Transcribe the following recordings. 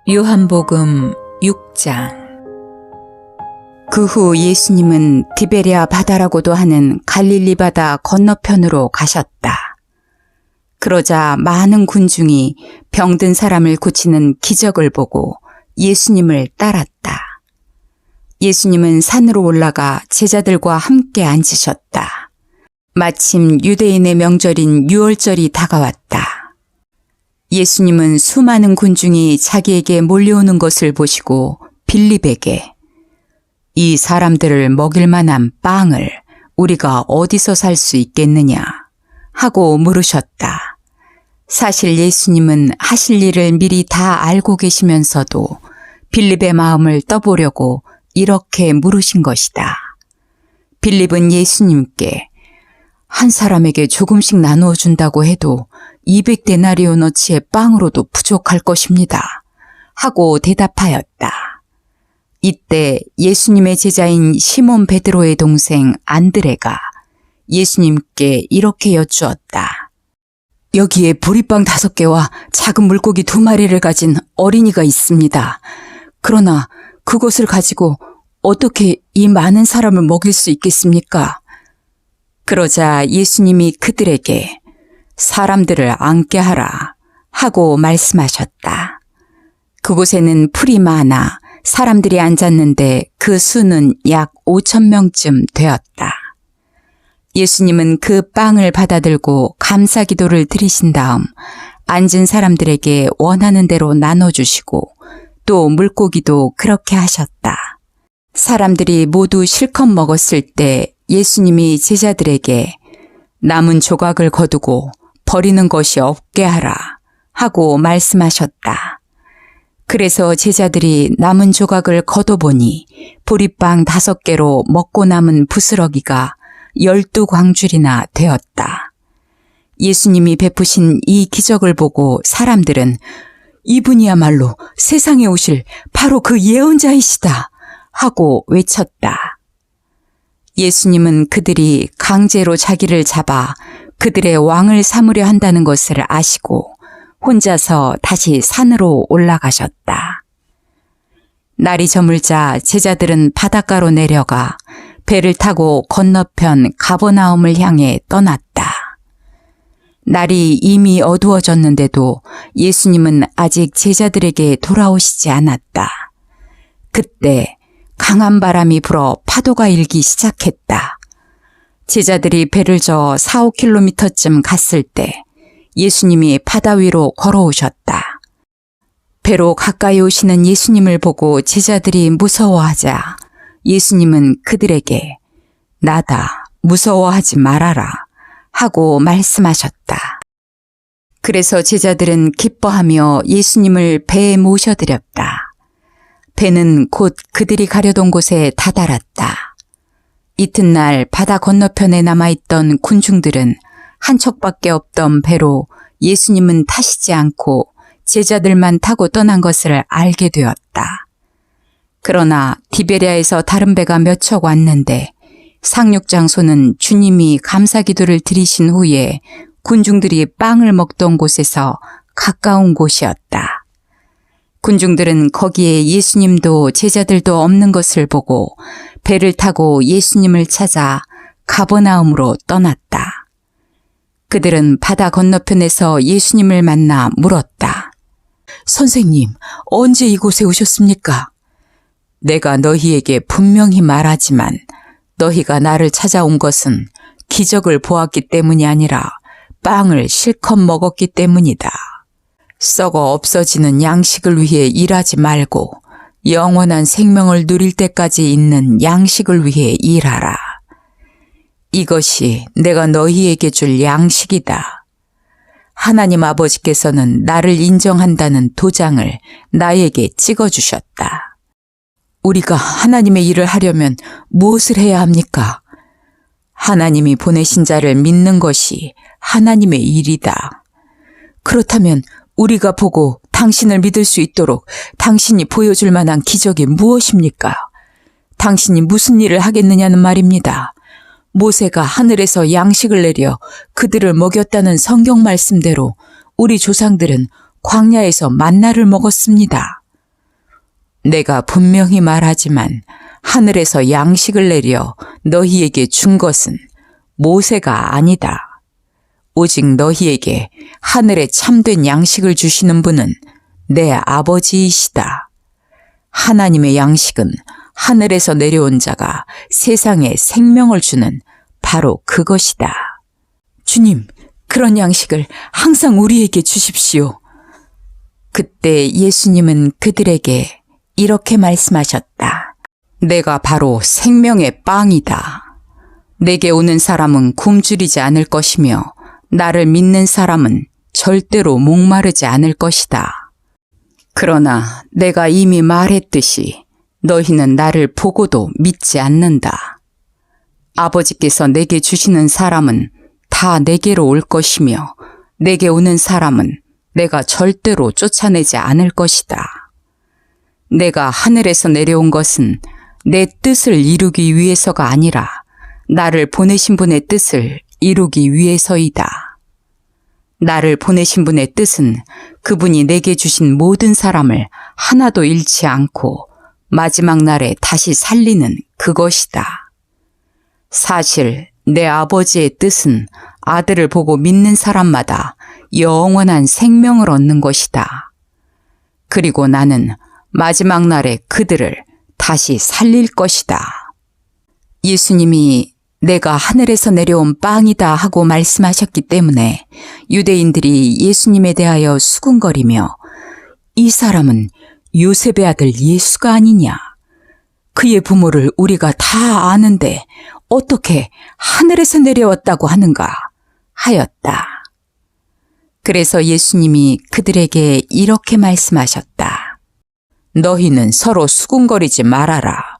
요한복음 6장. 그 후 예수님은 디베랴 바다라고도 하는 갈릴리 바다 건너편으로 가셨다. 그러자 많은 군중이 병든 사람을 고치는 기적을 보고 예수님을 따랐다. 예수님은 산으로 올라가 제자들과 함께 앉으셨다. 마침 유대인의 명절인 유월절이 다가왔다. 예수님은 수많은 군중이 자기에게 몰려오는 것을 보시고 빌립에게 이 사람들을 먹일 만한 빵을 우리가 어디서 살 수 있겠느냐 하고 물으셨다. 사실 예수님은 하실 일을 미리 다 알고 계시면서도 빌립의 마음을 떠보려고 이렇게 물으신 것이다. 빌립은 예수님께 한 사람에게 조금씩 나누어 준다고 해도 200데나리오너치의 빵으로도 부족할 것입니다. 하고 대답하였다. 이때 예수님의 제자인 시몬 베드로의 동생 안드레가 예수님께 이렇게 여쭈었다. 여기에 보리빵 5개와 작은 물고기 2마리를 가진 어린이가 있습니다. 그러나 그것을 가지고 어떻게 이 많은 사람을 먹일 수 있겠습니까? 그러자 예수님이 그들에게 사람들을 앉게 하라 하고 말씀하셨다. 그곳에는 풀이 많아 사람들이 앉았는데 그 수는 약 5,000명쯤 되었다. 예수님은 그 빵을 받아들고 감사 기도를 드리신 다음 앉은 사람들에게 원하는 대로 나눠주시고 또 물고기도 그렇게 하셨다. 사람들이 모두 실컷 먹었을 때 예수님이 제자들에게 남은 조각을 거두고 버리는 것이 없게 하라 하고 말씀하셨다. 그래서 제자들이 남은 조각을 거둬보니 보리빵 5개로 먹고 남은 부스러기가 12광줄이나 되었다. 예수님이 베푸신 이 기적을 보고 사람들은 이분이야말로 세상에 오실 바로 그 예언자이시다 하고 외쳤다. 예수님은 그들이 강제로 자기를 잡아 그들의 왕을 삼으려 한다는 것을 아시고 혼자서 다시 산으로 올라가셨다. 날이 저물자 제자들은 바닷가로 내려가 배를 타고 건너편 가버나움을 향해 떠났다. 날이 이미 어두워졌는데도 예수님은 아직 제자들에게 돌아오시지 않았다. 그때 강한 바람이 불어 파도가 일기 시작했다. 제자들이 배를 저어 4-5km쯤 갔을 때 예수님이 바다 위로 걸어오셨다. 배로 가까이 오시는 예수님을 보고 제자들이 무서워하자 예수님은 그들에게 나다, 무서워하지 말아라 하고 말씀하셨다. 그래서 제자들은 기뻐하며 예수님을 배에 모셔드렸다. 배는 곧 그들이 가려던 곳에 다다랐다. 이튿날 바다 건너편에 남아있던 군중들은 한 척밖에 없던 배로 예수님은 타시지 않고 제자들만 타고 떠난 것을 알게 되었다. 그러나 디베랴에서 다른 배가 몇 척 왔는데 상륙장소는 주님이 감사기도를 드리신 후에 군중들이 빵을 먹던 곳에서 가까운 곳이었다. 군중들은 거기에 예수님도 제자들도 없는 것을 보고 배를 타고 예수님을 찾아 가버나움으로 떠났다. 그들은 바다 건너편에서 예수님을 만나 물었다. 선생님, 언제 이곳에 오셨습니까? 내가 너희에게 분명히 말하지만 너희가 나를 찾아온 것은 기적을 보았기 때문이 아니라 빵을 실컷 먹었기 때문이다. 썩어 없어지는 양식을 위해 일하지 말고 영원한 생명을 누릴 때까지 있는 양식을 위해 일하라. 이것이 내가 너희에게 줄 양식이다. 하나님 아버지께서는 나를 인정한다는 도장을 나에게 찍어주셨다. 우리가 하나님의 일을 하려면 무엇을 해야 합니까? 하나님이 보내신 자를 믿는 것이 하나님의 일이다. 그렇다면 우리가 보고 당신을 믿을 수 있도록 당신이 보여줄 만한 기적이 무엇입니까? 당신이 무슨 일을 하겠느냐는 말입니다. 모세가 하늘에서 양식을 내려 그들을 먹였다는 성경 말씀대로 우리 조상들은 광야에서 만나를 먹었습니다. 내가 분명히 말하지만 하늘에서 양식을 내려 너희에게 준 것은 모세가 아니다. 오직 너희에게 하늘에 참된 양식을 주시는 분은 내 아버지이시다. 하나님의 양식은 하늘에서 내려온 자가 세상에 생명을 주는 바로 그것이다. 주님, 그런 양식을 항상 우리에게 주십시오. 그때 예수님은 그들에게 이렇게 말씀하셨다. 내가 바로 생명의 빵이다. 내게 오는 사람은 굶주리지 않을 것이며 나를 믿는 사람은 절대로 목마르지 않을 것이다. 그러나 내가 이미 말했듯이 너희는 나를 보고도 믿지 않는다. 아버지께서 내게 주시는 사람은 다 내게로 올 것이며 내게 오는 사람은 내가 절대로 쫓아내지 않을 것이다. 내가 하늘에서 내려온 것은 내 뜻을 이루기 위해서가 아니라 나를 보내신 분의 뜻을 이루기 위해서이다. 나를 보내신 분의 뜻은 그분이 내게 주신 모든 사람을 하나도 잃지 않고 마지막 날에 다시 살리는 그것이다. 사실 내 아버지의 뜻은 아들을 보고 믿는 사람마다 영원한 생명을 얻는 것이다. 그리고 나는 마지막 날에 그들을 다시 살릴 것이다. 예수님이 내가 하늘에서 내려온 빵이다 하고 말씀하셨기 때문에 유대인들이 예수님에 대하여 수군거리며 이 사람은 요셉의 아들 예수가 아니냐? 그의 부모를 우리가 다 아는데 어떻게 하늘에서 내려왔다고 하는가? 하였다. 그래서 예수님이 그들에게 이렇게 말씀하셨다. 너희는 서로 수군거리지 말아라.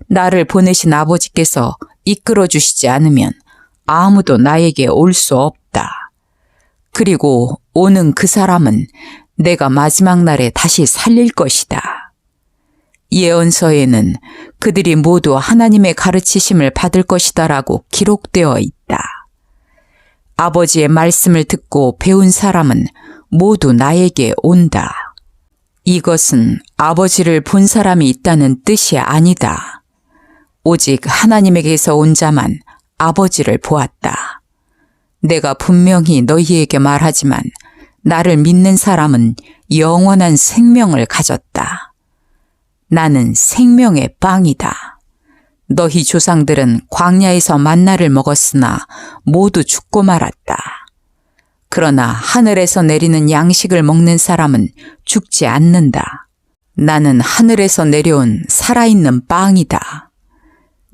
나를 보내신 아버지께서 이끌어 주시지 않으면 아무도 나에게 올 수 없다. 그리고 오는 그 사람은 내가 마지막 날에 다시 살릴 것이다. 예언서에는 그들이 모두 하나님의 가르치심을 받을 것이다라고 기록되어 있다. 아버지의 말씀을 듣고 배운 사람은 모두 나에게 온다. 이것은 아버지를 본 사람이 있다는 뜻이 아니다. 오직 하나님에게서 온 자만 아버지를 보았다. 내가 분명히 너희에게 말하지만 나를 믿는 사람은 영원한 생명을 가졌다. 나는 생명의 빵이다. 너희 조상들은 광야에서 만나를 먹었으나 모두 죽고 말았다. 그러나 하늘에서 내리는 양식을 먹는 사람은 죽지 않는다. 나는 하늘에서 내려온 살아있는 빵이다.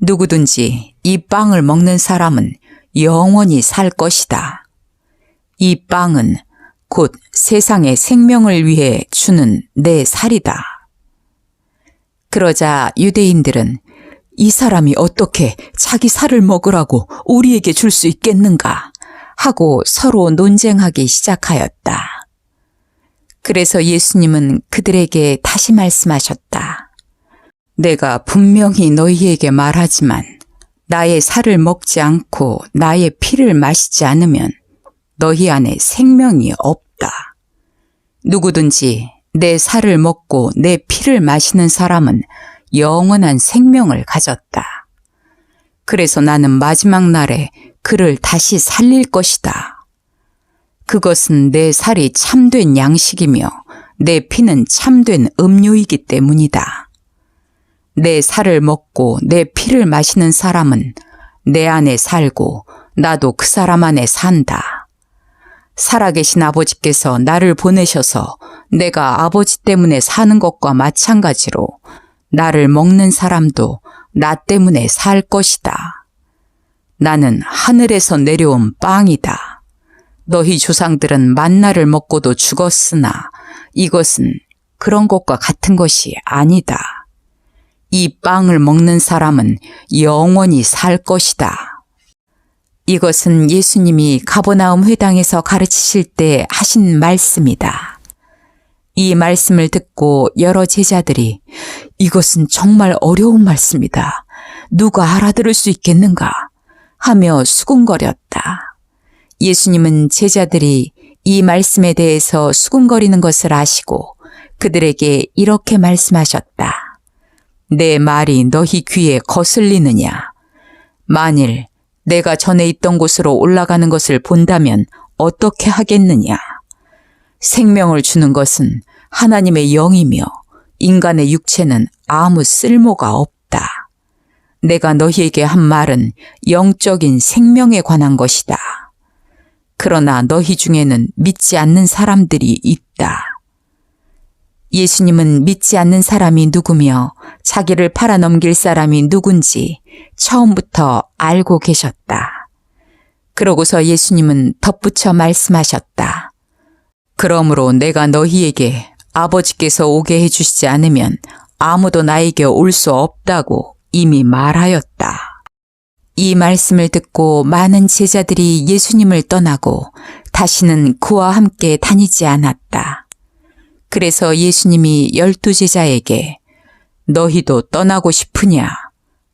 누구든지 이 빵을 먹는 사람은 영원히 살 것이다. 이 빵은 곧 세상의 생명을 위해 주는 내 살이다. 그러자 유대인들은 이 사람이 어떻게 자기 살을 먹으라고 우리에게 줄 수 있겠는가 하고 서로 논쟁하기 시작하였다. 그래서 예수님은 그들에게 다시 말씀하셨다. 내가 분명히 너희에게 말하지만 나의 살을 먹지 않고 나의 피를 마시지 않으면 너희 안에 생명이 없다. 누구든지 내 살을 먹고 내 피를 마시는 사람은 영원한 생명을 가졌다. 그래서 나는 마지막 날에 그를 다시 살릴 것이다. 그것은 내 살이 참된 양식이며 내 피는 참된 음료이기 때문이다. 내 살을 먹고 내 피를 마시는 사람은 내 안에 살고 나도 그 사람 안에 산다. 살아계신 아버지께서 나를 보내셔서 내가 아버지 때문에 사는 것과 마찬가지로 나를 먹는 사람도 나 때문에 살 것이다. 나는 하늘에서 내려온 빵이다. 너희 조상들은 만나를 먹고도 죽었으나 이것은 그런 것과 같은 것이 아니다. 이 빵을 먹는 사람은 영원히 살 것이다. 이것은 예수님이 가버나움 회당에서 가르치실 때 하신 말씀이다. 이 말씀을 듣고 여러 제자들이 이것은 정말 어려운 말씀이다. 누가 알아들을 수 있겠는가? 하며 수군거렸다. 예수님은 제자들이 이 말씀에 대해서 수군거리는 것을 아시고 그들에게 이렇게 말씀하셨다. 내 말이 너희 귀에 거슬리느냐? 만일 내가 전에 있던 곳으로 올라가는 것을 본다면 어떻게 하겠느냐? 생명을 주는 것은 하나님의 영이며 인간의 육체는 아무 쓸모가 없다. 내가 너희에게 한 말은 영적인 생명에 관한 것이다. 그러나 너희 중에는 믿지 않는 사람들이 있다. 예수님은 믿지 않는 사람이 누구며 자기를 팔아넘길 사람이 누군지 처음부터 알고 계셨다. 그러고서 예수님은 덧붙여 말씀하셨다. 그러므로 내가 너희에게 아버지께서 오게 해주시지 않으면 아무도 나에게 올 수 없다고 이미 말하였다. 이 말씀을 듣고 많은 제자들이 예수님을 떠나고 다시는 그와 함께 다니지 않았다. 그래서 예수님이 12제자에게 너희도 떠나고 싶으냐?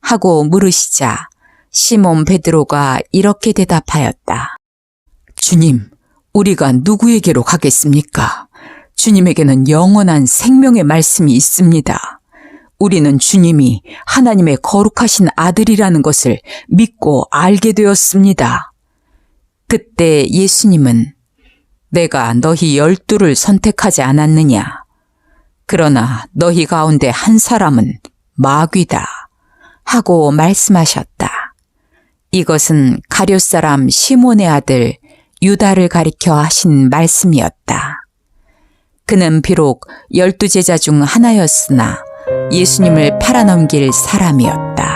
하고 물으시자 시몬 베드로가 이렇게 대답하였다. 주님, 우리가 누구에게로 가겠습니까? 주님에게는 영원한 생명의 말씀이 있습니다. 우리는 주님이 하나님의 거룩하신 아들이라는 것을 믿고 알게 되었습니다. 그때 예수님은 내가 너희 12를 선택하지 않았느냐? 그러나 너희 가운데 한 사람은 마귀다. 하고 말씀하셨다. 이것은 가룟 사람 시몬의 아들 유다를 가리켜 하신 말씀이었다. 그는 비록 12제자 중 하나였으나 예수님을 팔아넘길 사람이었다.